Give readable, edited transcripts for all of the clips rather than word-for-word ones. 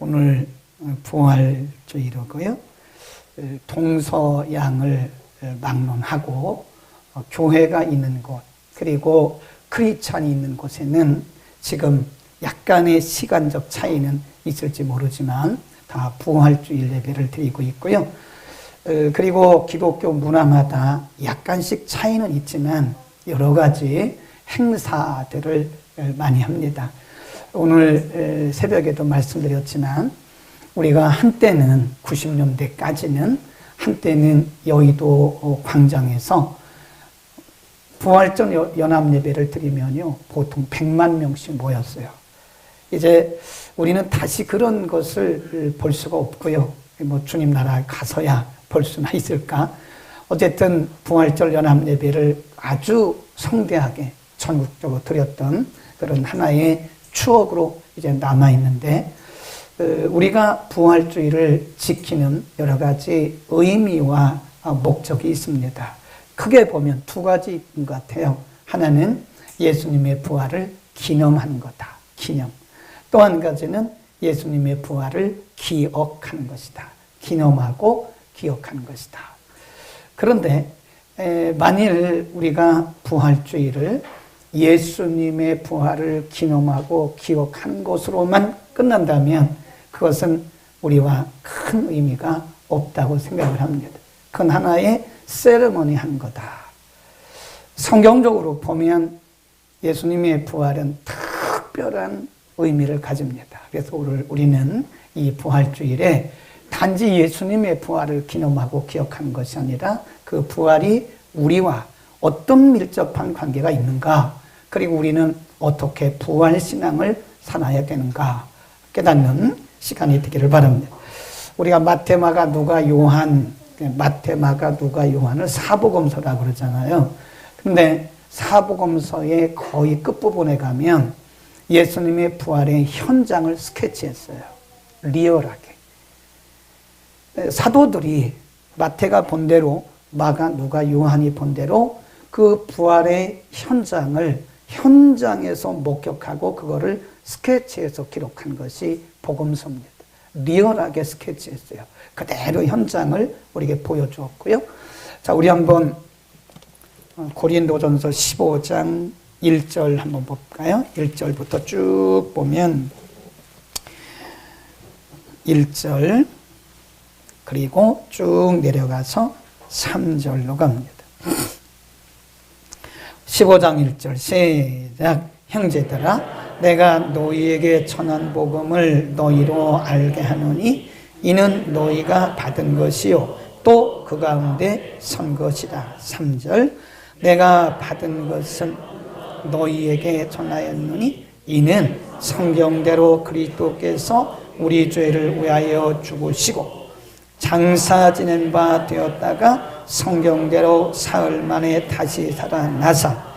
오늘 부활주일이고요. 동서양을 막론하고 교회가 있는 곳 그리고 크리스찬이 있는 곳에는 지금 약간의 시간적 차이는 있을지 모르지만 다 부활주일 예배를 드리고 있고요. 그리고 기독교 문화마다 약간씩 차이는 있지만 여러 가지 행사들을 많이 합니다. 오늘 새벽에도 말씀드렸지만 우리가 한때는 90년대까지는 한때는 여의도 광장에서 부활절 연합예배를 드리면요 보통 100만 명씩 모였어요. 이제 우리는 다시 그런 것을 볼 수가 없고요. 뭐 주님 나라에 가서야 볼 수나 있을까. 어쨌든 부활절 연합예배를 아주 성대하게 전국적으로 드렸던 그런 하나의 추억으로 이제 남아있는데, 우리가 부활주의를 지키는 여러 가지 의미와 목적이 있습니다. 크게 보면 두 가지인 것 같아요. 하나는 예수님의 부활을 기념하는 거다. 기념. 또 한 가지는 예수님의 부활을 기억하는 것이다. 기념하고 기억하는 것이다. 그런데 만일 우리가 부활주의를 예수님의 부활을 기념하고 기억하는 것으로만 끝난다면 그것은 우리와 큰 의미가 없다고 생각을 합니다. 그건 하나의 세레머니 한 거다. 성경적으로 보면 예수님의 부활은 특별한 의미를 가집니다. 그래서 우리는 이 부활주일에 단지 예수님의 부활을 기념하고 기억하는 것이 아니라 그 부활이 우리와 어떤 밀접한 관계가 있는가, 그리고 우리는 어떻게 부활신앙을 살아야 되는가 깨닫는 시간이 되기를 바랍니다. 우리가 마태, 마가, 누가, 요한, 마태, 마가, 누가, 요한을 사복음서라고 그러잖아요. 근데 사복음서의 거의 끝부분에 가면 예수님의 부활의 현장을 스케치했어요. 리얼하게. 사도들이 마태가 본 대로, 마가, 누가, 요한이 본 대로 그 부활의 현장에서 목격하고 그거를 스케치해서 기록한 것이 복음서입니다. 리얼하게 스케치했어요. 그대로 현장을 우리에게 보여주었고요. 자, 우리 한번 고린도전서 15장 1절 한번 볼까요? 1절부터 쭉 보면 1절 그리고 쭉 내려가서 3절로 갑니다. 15장 1절 시작. 형제들아, 내가 너희에게 전한 복음을 너희로 알게 하노니 이는 너희가 받은 것이요 또 그 가운데 선 것이다. 3절 내가 받은 것은 너희에게 전하였노니 이는 성경대로 그리스도께서 우리 죄를 위하여 죽으시고 장사 지낸 바 되었다가 성경대로 사흘 만에 다시 살아나사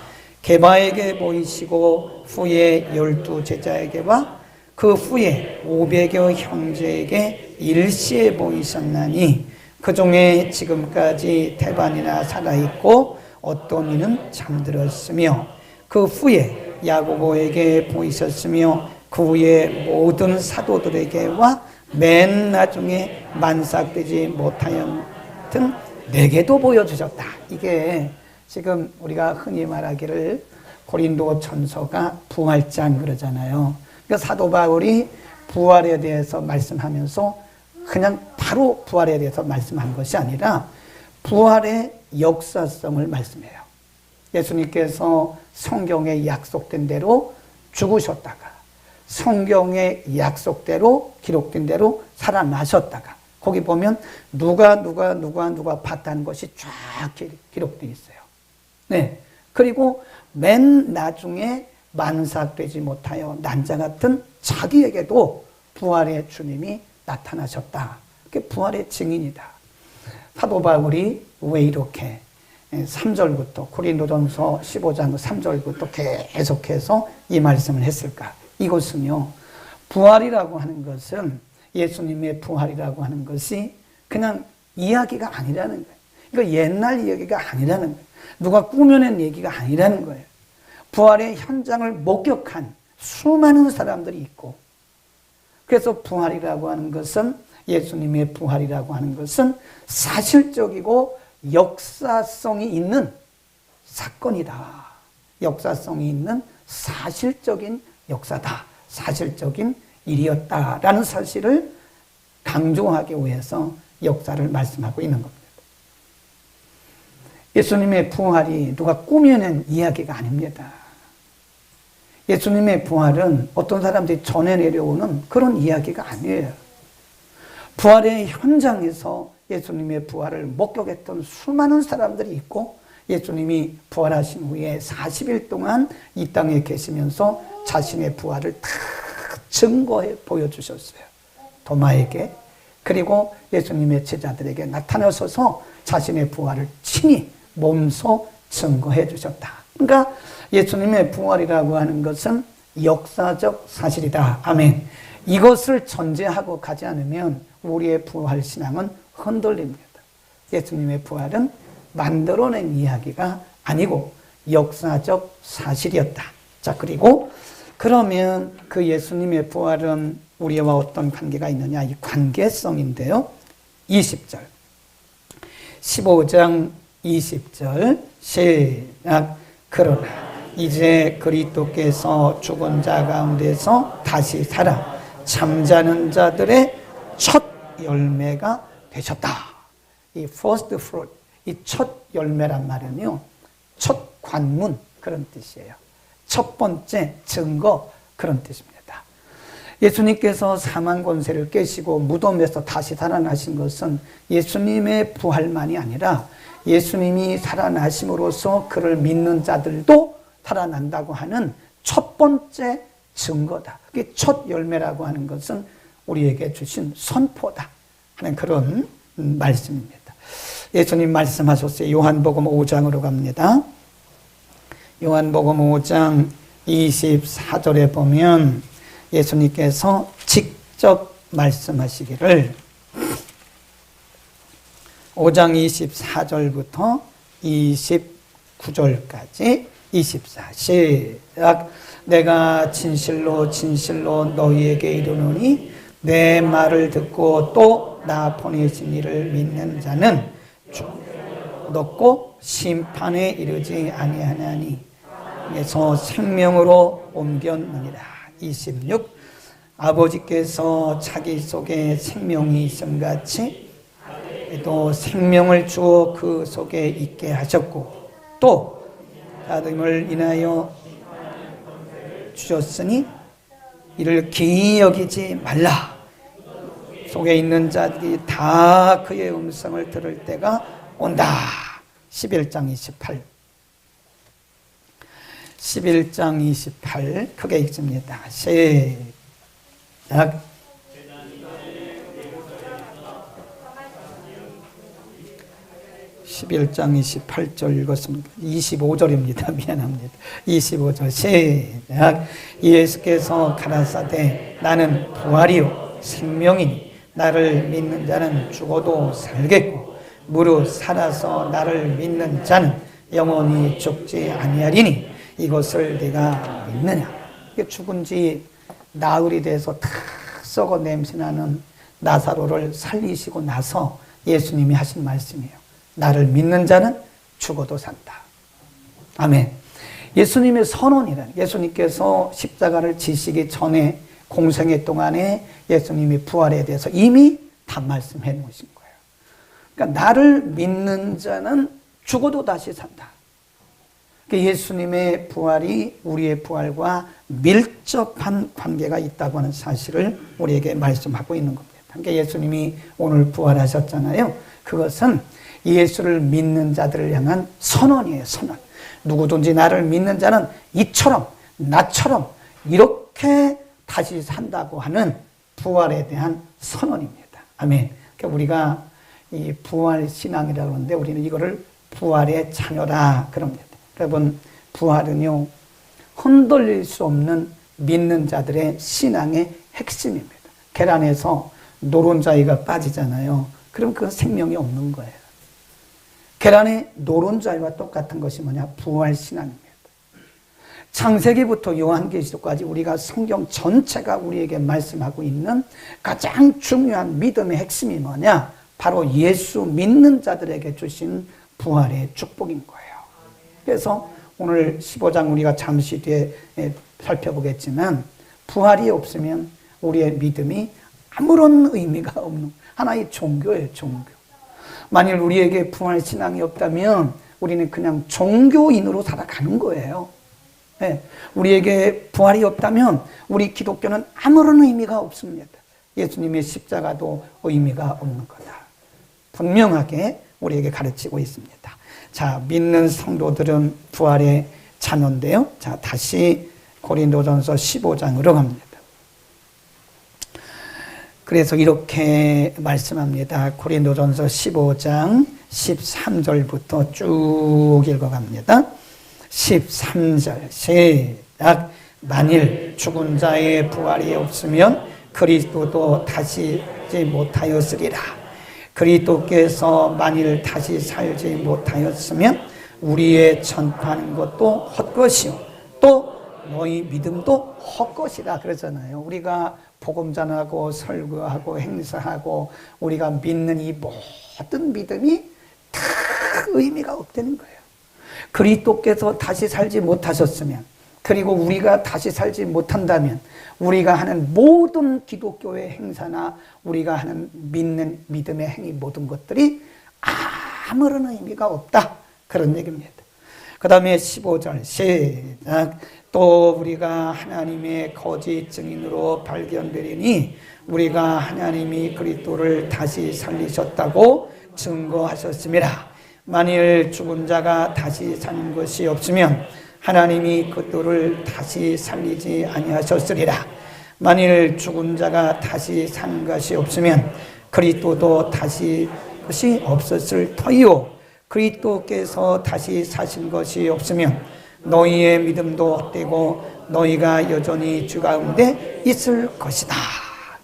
게바에게 보이시고 후에 12 제자에게와 그 후에 500여 형제에게 일시에 보이셨나니 그 중에 지금까지 대반이나 살아있고 어떤 이는 잠들었으며 그 후에 야고보에게 보이셨으며 그 후에 모든 사도들에게와 맨 나중에 만삭되지 못하였던 내게도 보여주셨다. 이게 지금 우리가 흔히 말하기를 고린도 전서가 부활장 그러잖아요. 그러니까 사도 바울이 부활에 대해서 말씀하면서 그냥 바로 부활에 대해서 말씀한 것이 아니라 부활의 역사성을 말씀해요. 예수님께서 성경에 약속된 대로 죽으셨다가 성경의 약속대로 기록된 대로 살아나셨다가 거기 보면 누가 봤다는 것이 쫙 기록되어 있어요. 네. 그리고 맨 나중에 만삭되지 못하여 난자 같은 자기에게도 부활의 주님이 나타나셨다. 그게 부활의 증인이다. 사도 바울이 왜 이렇게 3절부터 고린도전서 15장 3절부터 계속해서 이 말씀을 했을까? 이것은요, 부활이라고 하는 것은 예수님의 부활이라고 하는 것이 그냥 이야기가 아니라는 거예요. 그러니까 옛날 이야기가 아니라는 거예요. 누가 꾸며낸 얘기가 아니라는 거예요. 부활의 현장을 목격한 수많은 사람들이 있고 그래서 부활이라고 하는 것은, 예수님의 부활이라고 하는 것은 사실적이고 역사성이 있는 사건이다. 역사성이 있는 사실적인 역사다. 사실적인 일이었다라는 사실을 강조하기 위해서 역사를 말씀하고 있는 겁니다. 예수님의 부활이 누가 꾸며낸 이야기가 아닙니다. 예수님의 부활은 어떤 사람들이 전해 내려오는 그런 이야기가 아니에요. 부활의 현장에서 예수님의 부활을 목격했던 수많은 사람들이 있고, 예수님이 부활하신 후에 40일 동안 이 땅에 계시면서 자신의 부활을 다 증거해 보여주셨어요. 도마에게, 그리고 예수님의 제자들에게 나타나셔서 자신의 부활을 친히 몸소 증거해 주셨다. 그러니까 예수님의 부활이라고 하는 것은 역사적 사실이다. 아멘. 이것을 전제하고 가지 않으면 우리의 부활 신앙은 흔들립니다. 예수님의 부활은 만들어낸 이야기가 아니고 역사적 사실이었다. 자, 그리고 그러면 그 예수님의 부활은 우리와 어떤 관계가 있느냐? 이 관계성인데요. 20절. 15장 20절 시작. 그러나 이제 그리스도께서 죽은 자 가운데서 다시 살아 잠자는 자들의 첫 열매가 되셨다. 이 first fruit, 이 첫 열매란 말은요, 첫 관문 그런 뜻이에요. 첫 번째 증거 그런 뜻입니다. 예수님께서 사망 권세를 깨시고 무덤에서 다시 살아나신 것은 예수님의 부활만이 아니라 예수님이 살아나심으로써 그를 믿는 자들도 살아난다고 하는 첫 번째 증거다. 첫 열매라고 하는 것은 우리에게 주신 선포다 하는 그런 말씀입니다. 예수님 말씀하셨어요. 요한복음 5장으로 갑니다. 요한복음 5장 24절에 보면 예수님께서 직접 말씀하시기를, 5장 24절부터 29절까지 24 시작. 내가 진실로 진실로 너희에게 이르노니 내 말을 듣고 또 나 보내신 이를 믿는 자는 죽음을 얻고 심판에 이르지 아니하나니 에서 생명으로 옮겼느니라. 26 아버지께서 자기 속에 생명이 있음같이 또 생명을 주어 그 속에 있게 하셨고 또 아들을 인하여 주셨으니 이를 기이 여기지 말라. 속에 있는 자들이 다 그의 음성을 들을 때가 온다. 11장 28 11장 28 크게 읽습니다. 시작. 11장 28절 읽었습니다. 25절입니다. 미안합니다. 25절 시작. 예수께서 가라사대 나는 부활이요 생명이니 나를 믿는 자는 죽어도 살겠고 무릇 살아서 나를 믿는 자는 영원히 죽지 아니하리니 이것을 네가 믿느냐. 죽은 지 나흘이 돼서 탁 썩어 냄새나는 나사로를 살리시고 나서 예수님이 하신 말씀이에요. 나를 믿는 자는 죽어도 산다. 아멘. 예수님의 선언이란, 예수님께서 십자가를 지시기 전에 공생애 동안에 예수님이 부활에 대해서 이미 다 말씀해 놓으신 거예요. 그러니까 나를 믿는 자는 죽어도 다시 산다. 그러니까 예수님의 부활이 우리의 부활과 밀접한 관계가 있다고 하는 사실을 우리에게 말씀하고 있는 겁니다. 그러니까 예수님이 오늘 부활하셨잖아요. 그것은 예수를 믿는 자들을 향한 선언이에요. 선언. 누구든지 나를 믿는 자는 이처럼 나처럼 이렇게 다시 산다고 하는 부활에 대한 선언입니다. 아멘. 그러니까 우리가 이 부활 신앙이라고 하는데 우리는 이거를 부활의 자녀라 그럽니다. 여러분, 부활은요 흔들릴 수 없는 믿는 자들의 신앙의 핵심입니다. 계란에서 노른자위가 빠지잖아요. 그럼 그 생명이 없는 거예요. 계란의 노른자위와 똑같은 것이 뭐냐? 부활 신앙입니다. 창세기부터 요한계시록까지 우리가 성경 전체가 우리에게 말씀하고 있는 가장 중요한 믿음의 핵심이 뭐냐? 바로 예수 믿는 자들에게 주신 부활의 축복인 거예요. 그래서 오늘 15장 우리가 잠시 뒤에 살펴보겠지만 부활이 없으면 우리의 믿음이 아무런 의미가 없는 하나의 종교예요, 종교. 만일 우리에게 부활 신앙이 없다면 우리는 그냥 종교인으로 살아가는 거예요. 네. 우리에게 부활이 없다면 우리 기독교는 아무런 의미가 없습니다. 예수님의 십자가도 의미가 없는 거다. 분명하게 우리에게 가르치고 있습니다. 자, 믿는 성도들은 부활의 자녀인데요. 자, 다시 고린도전서 15장으로 갑니다. 그래서 이렇게 말씀합니다. 고린도전서 15장 13절부터 쭉 읽어갑니다. 13절 시작. 만일 죽은 자의 부활이 없으면 그리스도도 다시 살지 못하였으리라. 그리스도께서 만일 다시 살지 못하였으면 우리의 전파하는 것도 헛것이요 또 너희 믿음도 헛것이라 그러잖아요. 우리가 복음 전하고 설교하고 행사하고 우리가 믿는 이 모든 믿음이 다 의미가 없다는 거예요. 그리스도께서 다시 살지 못하셨으면, 그리고 우리가 다시 살지 못한다면 우리가 하는 모든 기독교의 행사나 우리가 하는 믿는 믿음의 행위 모든 것들이 아무런 의미가 없다, 그런 얘기입니다. 그 다음에 15절 시작. 또 우리가 하나님의 거짓 증인으로 발견되리니 우리가 하나님이 그리스도를 다시 살리셨다고 증거하셨음이라. 만일 죽은 자가 다시 사는 것이 없으면 하나님이 그리스도를 다시 살리지 아니하셨으리라. 만일 죽은 자가 다시 사는 것이 없으면 그리스도도 다시 것이 없었을 터이요 그리스도께서 다시 사신 것이 없으면 너희의 믿음도 헛되고 너희가 여전히 주 가운데 있을 것이다.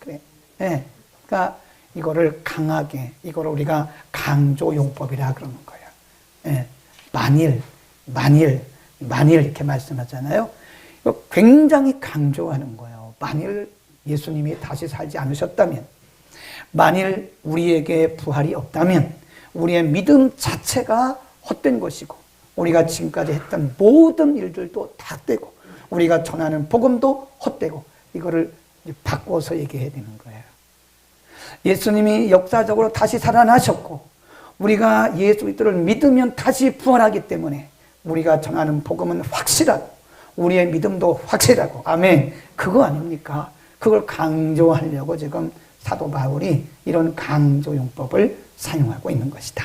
그래. 네. 그러니까 이거를 강하게, 이거를 우리가 강조용법이라 그러는 거예요. 네. 만일 이렇게 말씀하잖아요. 이거 굉장히 강조하는 거예요. 만일 예수님이 다시 살지 않으셨다면, 만일 우리에게 부활이 없다면 우리의 믿음 자체가 헛된 것이고 우리가 지금까지 했던 모든 일들도 다 헛되고 우리가 전하는 복음도 헛되고, 이거를 바꿔서 얘기해야 되는 거예요. 예수님이 역사적으로 다시 살아나셨고 우리가 예수 그리스도를 믿으면 다시 부활하기 때문에 우리가 전하는 복음은 확실하고 우리의 믿음도 확실하고, 아멘. 그거 아닙니까? 그걸 강조하려고 지금 사도 바울이 이런 강조용법을 사용하고 있는 것이다.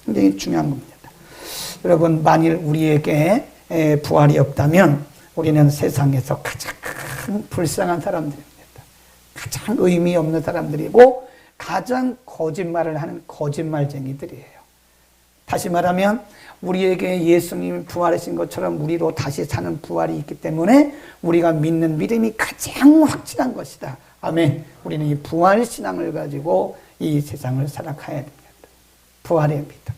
굉장히 중요한 겁니다. 여러분, 만일 우리에게 부활이 없다면 우리는 세상에서 가장 불쌍한 사람들입니다. 가장 의미 없는 사람들이고 가장 거짓말을 하는 거짓말쟁이들이에요. 다시 말하면 우리에게 예수님이 부활하신 것처럼 우리로 다시 사는 부활이 있기 때문에 우리가 믿는 믿음이 가장 확실한 것이다. 아멘. 우리는 이 부활 신앙을 가지고 이 세상을 살아가야 됩니다. 부활의 믿음.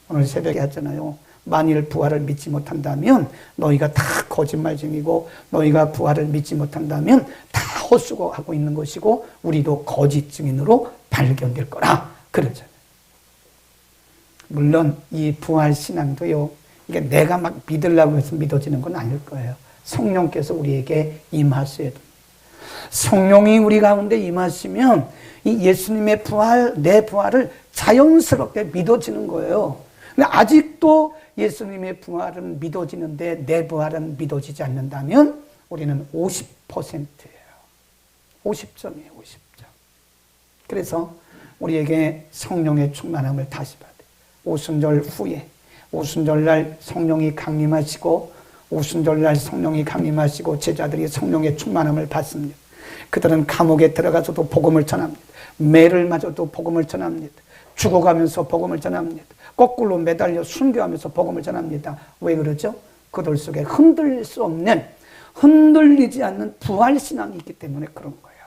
오늘 새벽에 했잖아요. 만일 부활을 믿지 못한다면 너희가 다 거짓말쟁이고 너희가 부활을 믿지 못한다면 다 헛수고하고 있는 것이고 우리도 거짓 증인으로 발견될 거라 그러잖아요. 물론 이 부활 신앙도요, 이게 내가 막 믿으려고 해서 믿어지는 건 아닐 거예요. 성령께서 우리에게 임하셔야 됩니다. 성령이 우리 가운데 임하시면 이 예수님의 부활, 내 부활을 자연스럽게 믿어지는 거예요. 근데 아직도 예수님의 부활은 믿어지는데 내 부활은 믿어지지 않는다면 우리는 50%예요. 50점이에요, 50점. 그래서 우리에게 성령의 충만함을 다시 받아요. 오순절 후에, 오순절날 성령이 강림하시고, 오순절날 성령이 강림하시고 제자들이 성령의 충만함을 받습니다. 그들은 감옥에 들어가서도 복음을 전합니다. 매를 맞아도 복음을 전합니다. 죽어가면서 복음을 전합니다. 거꾸로 매달려 순교하면서 복음을 전합니다. 왜 그러죠? 그들 속에 흔들릴 수 없는, 흔들리지 않는 부활신앙이 있기 때문에 그런 거예요.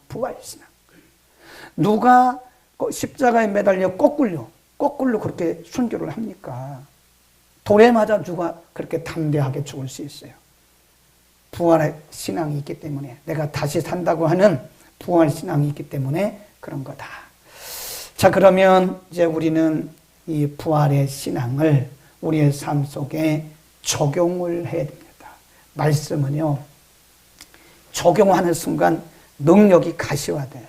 부활신앙. 누가 십자가에 매달려 거꾸로 그렇게 순교를 합니까? 돌에 맞아 누가 그렇게 담대하게 죽을 수 있어요? 부활의 신앙이 있기 때문에, 내가 다시 산다고 하는 부활 신앙이 있기 때문에 그런 거다. 자, 그러면 이제 우리는 이 부활의 신앙을 우리의 삶 속에 적용을 해야 됩니다. 말씀은요, 적용하는 순간 능력이 가시화돼요.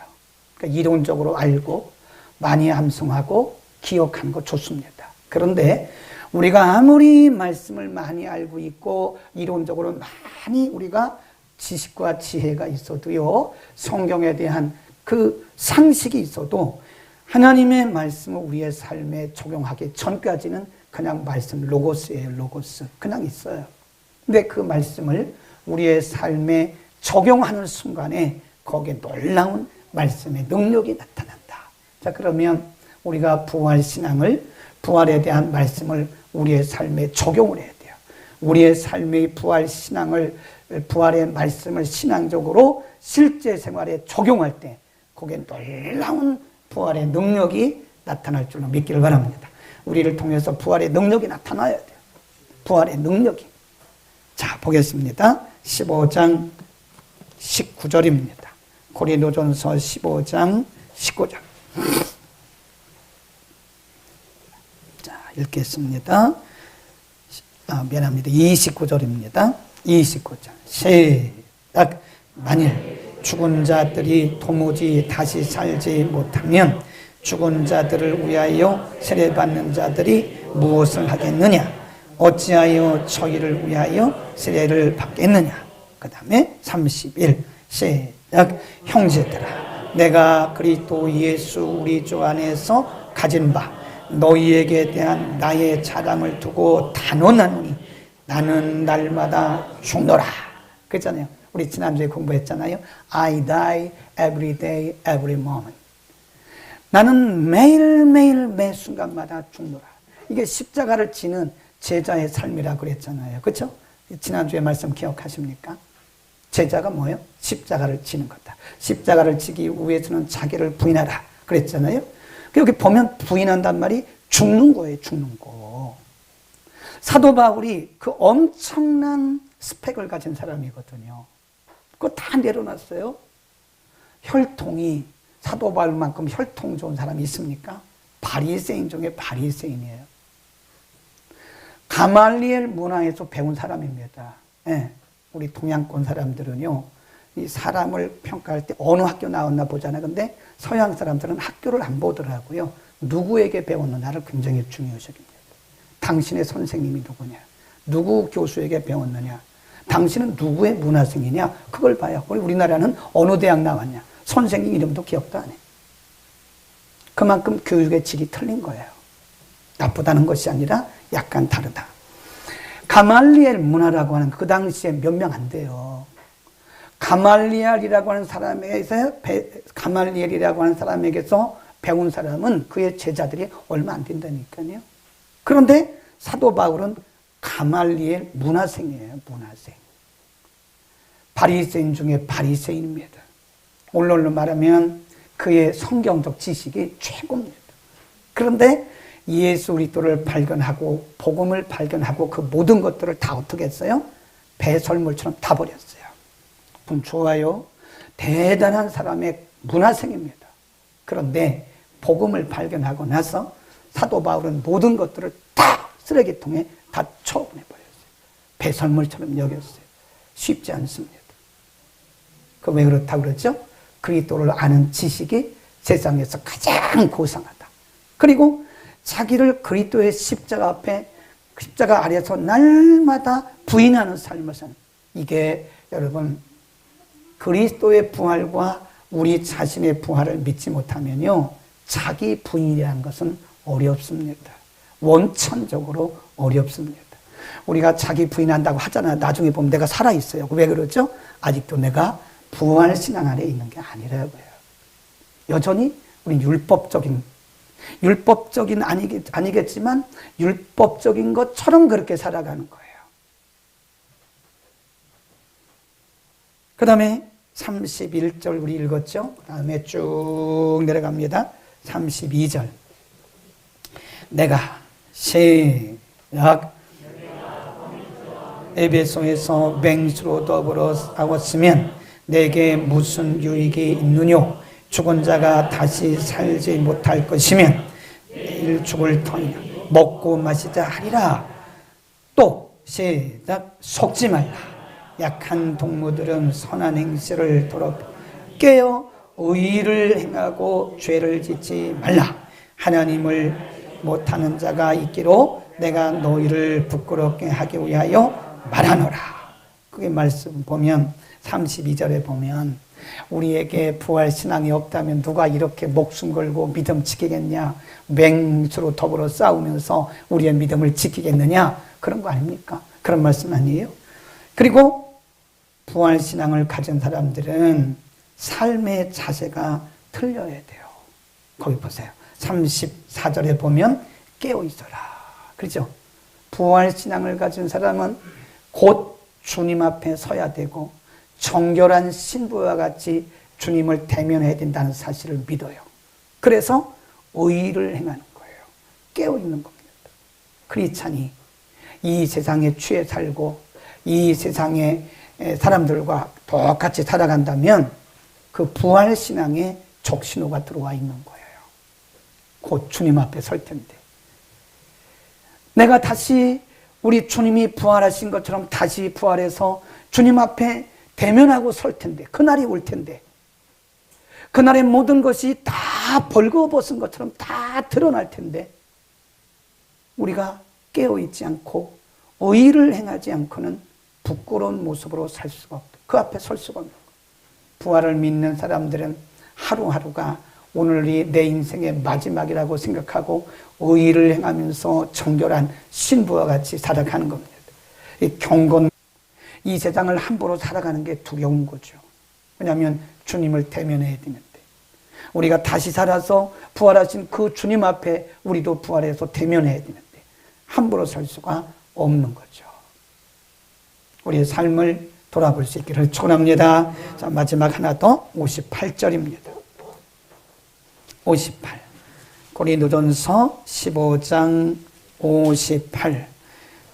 그러니까 이론적으로 알고 많이 암송하고 기억하는 거 좋습니다. 그런데 우리가 아무리 말씀을 많이 알고 있고 이론적으로 많이 우리가 지식과 지혜가 있어도요, 성경에 대한 그 상식이 있어도 하나님의 말씀을 우리의 삶에 적용하기 전까지는 그냥 말씀, 로고스예요. 로고스. 그냥 있어요. 근데 그 말씀을 우리의 삶에 적용하는 순간에 거기에 놀라운 말씀의 능력이 나타난다. 자, 그러면 우리가 부활신앙을, 부활에 대한 말씀을 우리의 삶에 적용을 해야 돼요. 우리의 삶의 부활신앙을, 부활의 말씀을 신앙적으로 실제 생활에 적용할 때 거기에 놀라운 부활의 능력이 나타날 줄로 믿기를 바랍니다. 우리를 통해서 부활의 능력이 나타나야 돼요. 부활의 능력이. 자, 보겠습니다. 15장 19절입니다. 고린도전서 15장 19절. 자, 읽겠습니다. 미안합니다. 29절입니다. 29절. 시작. 만일 죽은 자들이 도무지 다시 살지 못하면 죽은 자들을 위하여 세례받는 자들이 무엇을 하겠느냐? 어찌하여 저희를 위하여 세례를 받겠느냐? 그 다음에 31 시작. 형제들아, 내가 그리스도 예수 우리 주 안에서 가진 바 너희에게 대한 나의 자랑을 두고 단언하노니 나는 날마다 죽노라. 그랬잖아요. 우리 지난주에 공부했잖아요. I die every day, every moment. 나는 매일매일 매 순간마다 죽노라. 이게 십자가를 지는 제자의 삶이라고 그랬잖아요. 그렇죠? 지난주에 말씀 기억하십니까? 제자가 뭐예요? 십자가를 지는 거다. 십자가를 지기 위해서는 자기를 부인하라 그랬잖아요. 여기 보면 부인한단 말이 죽는 거예요. 죽는 거. 사도 바울이 그 엄청난 스펙을 가진 사람이거든요. 그거 다 내려놨어요. 혈통이 사도 바울만큼 혈통 좋은 사람이 있습니까? 바리새인 중에 바리새인이에요. 가말리엘 문화에서 배운 사람입니다. 네. 우리 동양권 사람들은요, 이 사람을 평가할 때 어느 학교 나왔나 보잖아요. 근데 서양 사람들은 학교를 안 보더라고요. 누구에게 배웠느냐를 굉장히 중요시합니다. 당신의 선생님이 누구냐? 누구 교수에게 배웠느냐? 당신은 누구의 문화생이냐? 그걸 봐요. 우리나라는 어느 대학 나왔냐? 선생님 이름도 기억도 안 해. 그만큼 교육의 질이 틀린 거예요. 나쁘다는 것이 아니라 약간 다르다. 가말리엘 문화라고 하는 그 당시에 몇 명 안 돼요. 가말리엘이라고 하는 사람에게서 배운 사람은 그의 제자들이 얼마 안 된다니까요. 그런데 사도 바울은 가말리엘 문화생이에요. 문화생. 바리새인 중에 바리새인입니다. 오늘로 말하면 그의 성경적 지식이 최고입니다. 그런데 예수 그리스도를 발견하고 복음을 발견하고 그 모든 것들을 다 어떻게 했어요? 배설물처럼 다 버렸어요. 그럼 좋아요. 대단한 사람의 문화생입니다. 그런데 복음을 발견하고 나서 사도 바울은 모든 것들을 다 쓰레기통에 다 쳐보내버렸어요. 배설물처럼 여겼어요. 쉽지 않습니다. 그 왜 그렇다고 그러죠? 그리스도를 아는 지식이 세상에서 가장 고상하다. 그리고 자기를 그리스도의 십자가 앞에, 십자가 아래서 날마다 부인하는 삶을 사는, 이게 여러분 그리스도의 부활과 우리 자신의 부활을 믿지 못하면요, 자기 부인이라는 것은 어렵습니다. 원천적으로 어렵습니다. 우리가 자기 부인한다고 하잖아요. 나중에 보면 내가 살아있어요. 왜 그러죠? 아직도 내가 부활 신앙 안에 있는 게 아니라고요. 여전히 우린 율법적인 아니겠지만 율법적인 것처럼 그렇게 살아가는 거예요. 그 다음에 31절 우리 읽었죠? 그 다음에 쭉 내려갑니다. 32절. 내가 시작. 에베소에서 맹수로 더불어 싸웠으면 내게 무슨 유익이 있느뇨? 죽은 자가 다시 살지 못할 것이면 내일 죽을 터이나 먹고 마시자 하리라. 또 시작. 속지 말라. 약한 동무들은 선한 행실을 돌아보고 깨어 의를 행하고 죄를 짓지 말라. 하나님을 못하는 자가 있기로 내가 너희를 부끄럽게 하기 위하여 말하노라. 그게 말씀 보면 32절에 보면 우리에게 부활신앙이 없다면 누가 이렇게 목숨 걸고 믿음 지키겠냐? 맹수로 더불어 싸우면서 우리의 믿음을 지키겠느냐? 그런 거 아닙니까? 그런 말씀 아니에요? 그리고 부활신앙을 가진 사람들은 삶의 자세가 틀려야 돼요. 거기 보세요. 34절에 보면 깨어있어라. 그렇죠? 부활신앙을 가진 사람은 곧 주님 앞에 서야 되고 정결한 신부와 같이 주님을 대면해야 된다는 사실을 믿어요. 그래서 의를 행하는 거예요. 깨어있는 겁니다. 크리스찬이 이 세상에 취해 살고 이 세상의 사람들과 똑같이 살아간다면 그 부활신앙에 적신호가 들어와 있는 거예요. 곧 주님 앞에 설 텐데 내가 다시 우리 주님이 부활하신 것처럼 다시 부활해서 주님 앞에 대면하고 설 텐데 그날이 올 텐데 그날의 모든 것이 다 벌거벗은 것처럼 다 드러날 텐데 우리가 깨어있지 않고 의를 행하지 않고는 부끄러운 모습으로 살 수가 없다. 그 앞에 설 수가 없는 거예요. 부활을 믿는 사람들은 하루하루가 오늘이 내 인생의 마지막이라고 생각하고 의를 행하면서 정결한 신부와 같이 살아가는 겁니다. 이 경건, 이 세상을 함부로 살아가는 게 두려운 거죠. 왜냐하면 주님을 대면해야 되는데 우리가 다시 살아서 부활하신 그 주님 앞에 우리도 부활해서 대면해야 되는데 함부로 살 수가 없는 거죠. 우리의 삶을 돌아볼 수 있기를 축원합니다. 자, 마지막 하나 더 58절입니다. 58. 고린도전서 15장 58.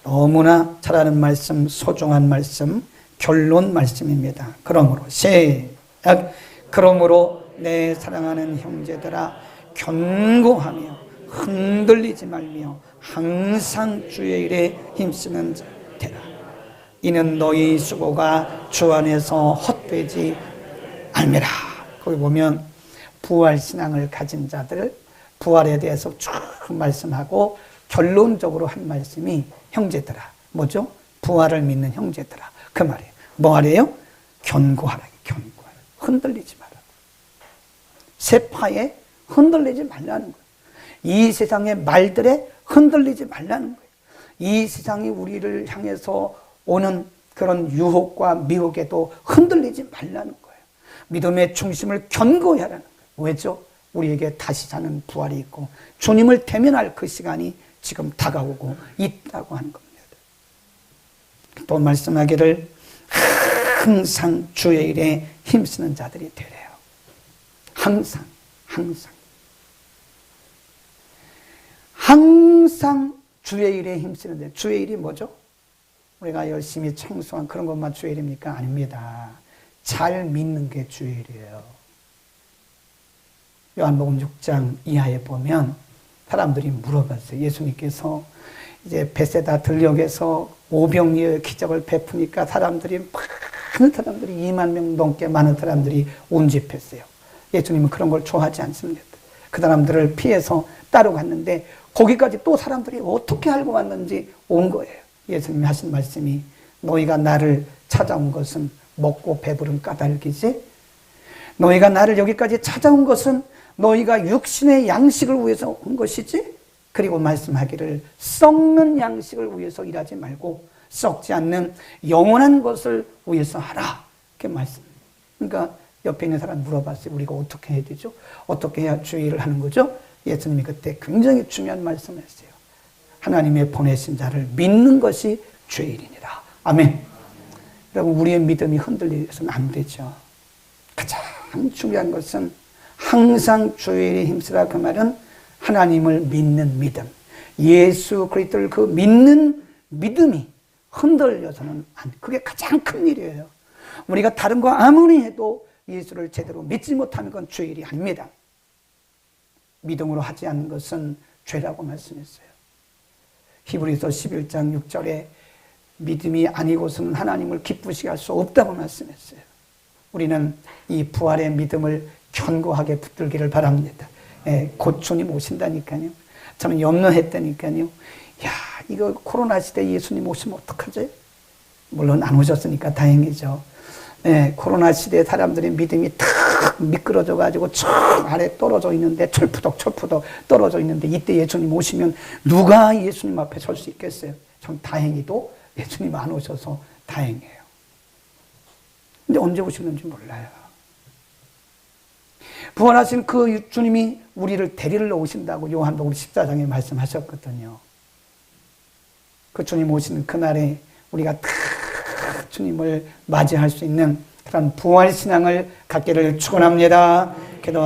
너무나 잘 아는 말씀, 소중한 말씀, 결론 말씀입니다. 그러므로 시작. 그러므로 내 사랑하는 형제들아 견고하며 흔들리지 말며 항상 주의 일에 힘쓰는 자 되라. 이는 너희 수고가 주 안에서 헛되지 않으라. 거기 보면 부활신앙을 가진 자들 부활에 대해서 쭉 말씀하고 결론적으로 한 말씀이 형제들아. 뭐죠? 부활을 믿는 형제들아. 그 말이에요. 뭐 하래요? 견고하라. 견고하라. 흔들리지 마라. 세파에 흔들리지 말라는 거예요. 이 세상의 말들에 흔들리지 말라는 거예요. 이 세상이 우리를 향해서 오는 그런 유혹과 미혹에도 흔들리지 말라는 거예요. 믿음의 중심을 견고히 하라는 거예요. 왜죠? 우리에게 다시 사는 부활이 있고 주님을 대면할 그 시간이 지금 다가오고 있다고 하는 겁니다. 또 말씀하기를 항상 주의 일에 힘쓰는 자들이 되래요. 항상 주의 일에 힘쓰는 자. 주의 일이 뭐죠? 우리가 열심히 청소한 그런 것만 주의 일입니까? 아닙니다. 잘 믿는 게 주의 일이에요. 요한복음 6장 이하에 보면 사람들이 물어봤어요. 예수님께서 이제 베세다 들녘에서 오병이어의 기적을 베푸니까 많은 사람들이 2만 명 넘게 많은 사람들이 운집했어요. 예수님은 그런 걸 좋아하지 않습니다. 그 사람들을 피해서 따로 갔는데 거기까지 또 사람들이 어떻게 알고 왔는지 온 거예요. 예수님이 하신 말씀이 너희가 나를 찾아온 것은 먹고 배부른 까닭이지 너희가 나를 여기까지 찾아온 것은 너희가 육신의 양식을 위해서 온 것이지 그리고 말씀하기를 썩는 양식을 위해서 일하지 말고 썩지 않는 영원한 것을 위해서 하라. 그렇게 말씀. 그러니까 옆에 있는 사람 물어봤어요. 우리가 어떻게 해야 되죠? 어떻게 해야 주의 일을 하는 거죠? 예수님이 그때 굉장히 중요한 말씀을 했어요. 하나님의 보내신 자를 믿는 것이 주의 일이니라. 아멘. 여러분 우리의 믿음이 흔들려서는 안 되죠. 가장 중요한 것은 항상 주의 일에 힘쓰라. 그 말은 하나님을 믿는 믿음, 예수 그리스도를 그 믿는 믿음이 흔들려서는 그게 가장 큰 일이에요. 우리가 다른 거 아무리 해도 예수를 제대로 믿지 못하는 건 죄의 일이 아닙니다. 믿음으로 하지 않는 것은 죄라고 말씀했어요. 히브리서 11장 6절에 믿음이 아니고서는 하나님을 기쁘시게 할 수 없다고 말씀했어요. 우리는 이 부활의 믿음을 견고하게 붙들기를 바랍니다. 곧 주님 오신다니까요. 저는 염려했다니까요. 야, 이거 코로나 시대에 예수님 오시면 어떡하지? 물론 안 오셨으니까 다행이죠. 코로나 시대에 사람들의 믿음이 탁 미끄러져가지고 저 아래 떨어져 있는데 철푸덕 떨어져 있는데 이때 예수님 오시면 누가 예수님 앞에 설 수 있겠어요? 전 다행히도 예수님 안 오셔서 다행이에요. 근데 언제 오시는지 몰라요. 부활하신 그 주님이 우리를 데리러 오신다고 요한복음 14장에 말씀하셨거든요. 그 주님 오시는 그날에 우리가 다 주님을 맞이할 수 있는 그런 부활신앙을 갖기를 축원합니다. 기도하겠습니다.